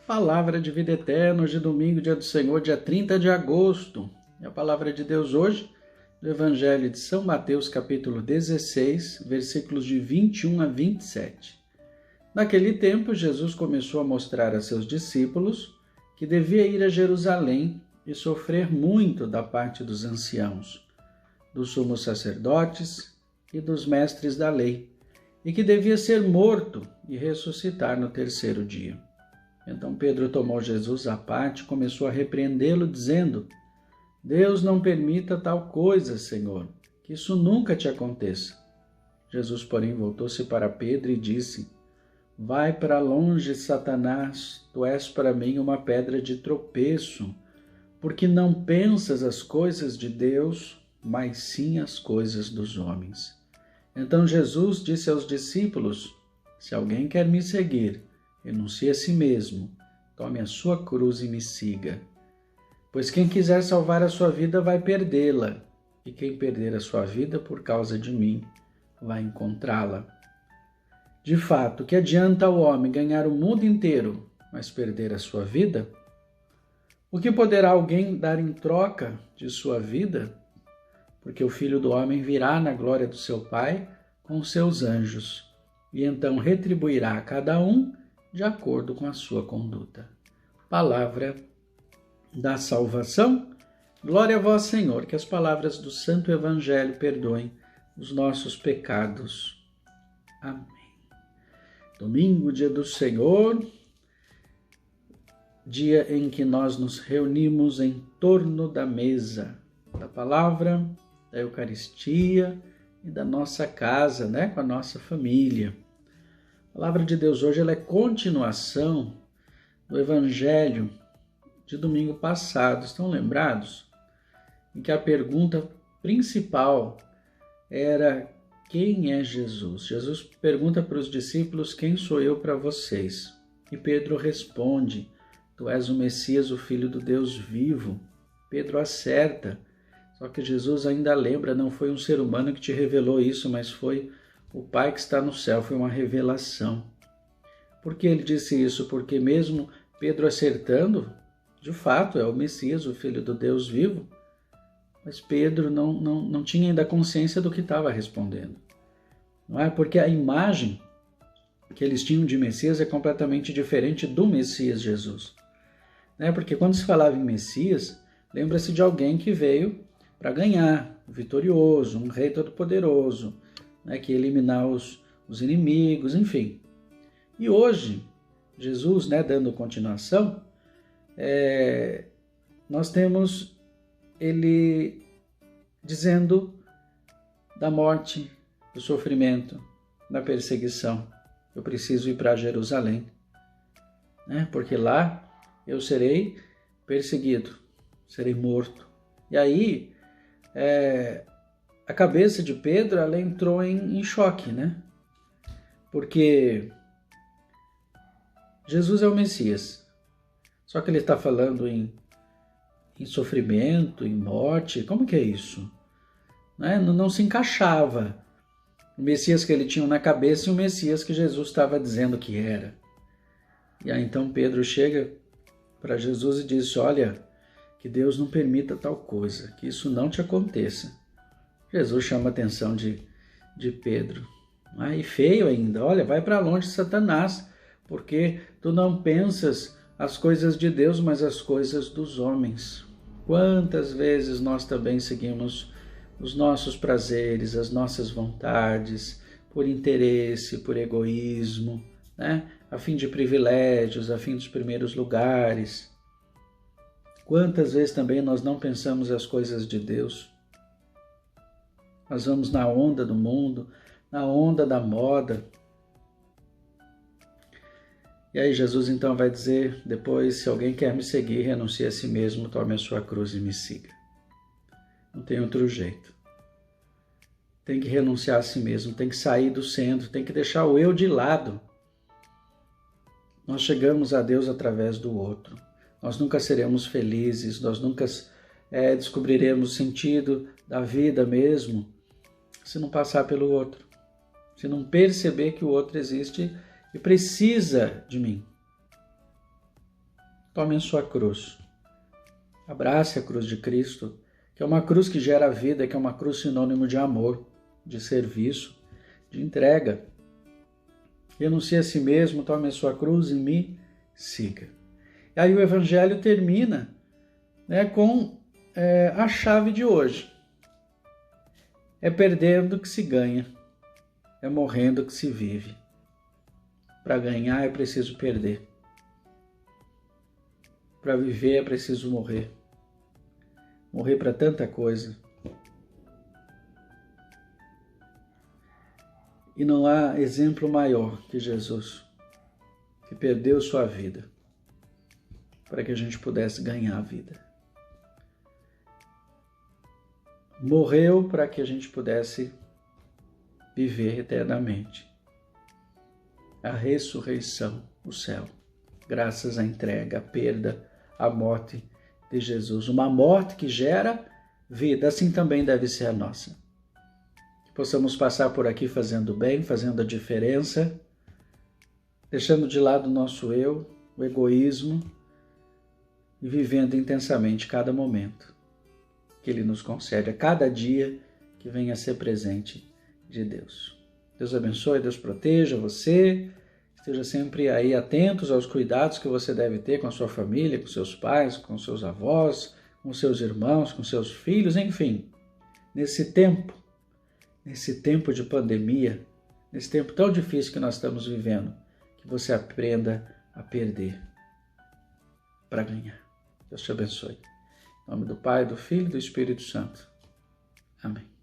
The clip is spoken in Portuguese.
Palavra de vida eterna, hoje é domingo, dia do Senhor, dia 30 de agosto. E a palavra de Deus hoje, do Evangelho de São Mateus, capítulo 16, versículos de 21 a 27. Naquele tempo, Jesus começou a mostrar a seus discípulos que devia ir a Jerusalém e sofrer muito da parte dos anciãos, dos sumos sacerdotes e dos mestres da lei, e que devia ser morto e ressuscitar no terceiro dia. Então Pedro tomou Jesus à parte e começou a repreendê-lo, dizendo: Deus não permita tal coisa, Senhor, que isso nunca te aconteça. Jesus, porém, voltou-se para Pedro e disse: Vai para longe, Satanás, tu és para mim uma pedra de tropeço, porque não pensas as coisas de Deus, mas sim as coisas dos homens. Então Jesus disse aos discípulos: Se alguém quer me seguir, renuncie a si mesmo, tome a sua cruz e me siga. Pois quem quiser salvar a sua vida vai perdê-la, e quem perder a sua vida por causa de mim vai encontrá-la. De fato, que adianta ao homem ganhar o mundo inteiro, mas perder a sua vida? O que poderá alguém dar em troca de sua vida? Porque o Filho do Homem virá na glória do seu Pai com seus anjos, e então retribuirá a cada um de acordo com a sua conduta. Palavra da salvação. Glória a vós, Senhor, que as palavras do Santo Evangelho perdoem os nossos pecados. Amém. Domingo, dia do Senhor, dia em que nós nos reunimos em torno da mesa da palavra, da Eucaristia e da nossa casa, com a nossa família. A palavra de Deus hoje ela é continuação do Evangelho de domingo passado. Estão lembrados? Em que a pergunta principal era: quem é Jesus? Jesus pergunta para os discípulos: quem sou eu para vocês? E Pedro responde: tu és o Messias, o Filho do Deus vivo. Pedro acerta, só que Jesus ainda lembra: não foi um ser humano que te revelou isso, mas foi o Pai que está no céu, foi uma revelação. Por que ele disse isso? Porque mesmo Pedro acertando, de fato é o Messias, o Filho do Deus vivo, mas Pedro não tinha ainda consciência do que estava respondendo. Não é? Porque a imagem que eles tinham de Messias é completamente diferente do Messias Jesus. Porque quando se falava em Messias, lembra-se de alguém que veio para ganhar, vitorioso, um rei todo-poderoso, que ia eliminar os inimigos, enfim. E hoje, Jesus, dando continuação, nós temos ele dizendo da morte, do sofrimento, da perseguição. Eu preciso ir para Jerusalém, porque lá eu serei perseguido, serei morto. E aí, a cabeça de Pedro ela entrou em choque, porque Jesus é o Messias, só que ele está falando em sofrimento, em morte. Como que é isso? Não se encaixava o Messias que ele tinha na cabeça e o Messias que Jesus estava dizendo que era. E aí então Pedro chega para Jesus e diz: olha, que Deus não permita tal coisa, que isso não te aconteça. Jesus chama a atenção de Pedro. E feio ainda: olha, vai para longe, Satanás, porque tu não pensas as coisas de Deus, mas as coisas dos homens. Quantas vezes nós também seguimos os nossos prazeres, as nossas vontades, por interesse, por egoísmo, a fim de privilégios, a fim dos primeiros lugares. Quantas vezes também nós não pensamos as coisas de Deus? Nós vamos na onda do mundo, na onda da moda. E aí Jesus então vai dizer depois: se alguém quer me seguir, renuncie a si mesmo, tome a sua cruz e me siga. Não tem outro jeito. Tem que renunciar a si mesmo, tem que sair do centro, tem que deixar o eu de lado. Nós chegamos a Deus através do outro. Nós nunca seremos felizes, nós nunca descobriremos o sentido da vida mesmo se não passar pelo outro, se não perceber que o outro existe e precisa de mim. tome a sua cruz. Abrace a cruz de Cristo, que é uma cruz que gera vida, que é uma cruz sinônimo de amor, de serviço, de entrega. Renuncie a si mesmo, tome a sua cruz e me siga. E aí o Evangelho termina, com a chave de hoje. É perdendo que se ganha, é morrendo que se vive. Para ganhar é preciso perder. Para viver é preciso morrer. Morrer para tanta coisa. E não há exemplo maior que Jesus, que perdeu sua vida para que a gente pudesse ganhar a vida. Morreu para que a gente pudesse viver eternamente. A ressurreição, o céu, graças à entrega, à perda, à morte de Jesus. Uma morte que gera vida, assim também deve ser a nossa. Que possamos passar por aqui fazendo bem, fazendo a diferença, deixando de lado o nosso eu, o egoísmo, e vivendo intensamente cada momento que Ele nos concede, a cada dia que venha a ser presente de Deus. Deus abençoe, Deus proteja você, esteja sempre aí atentos aos cuidados que você deve ter com a sua família, com seus pais, com seus avós, com seus irmãos, com seus filhos, enfim. Nesse tempo de pandemia, nesse tempo tão difícil que nós estamos vivendo, que você aprenda a perder para ganhar. Deus te abençoe. Em nome do Pai, do Filho e do Espírito Santo. Amém.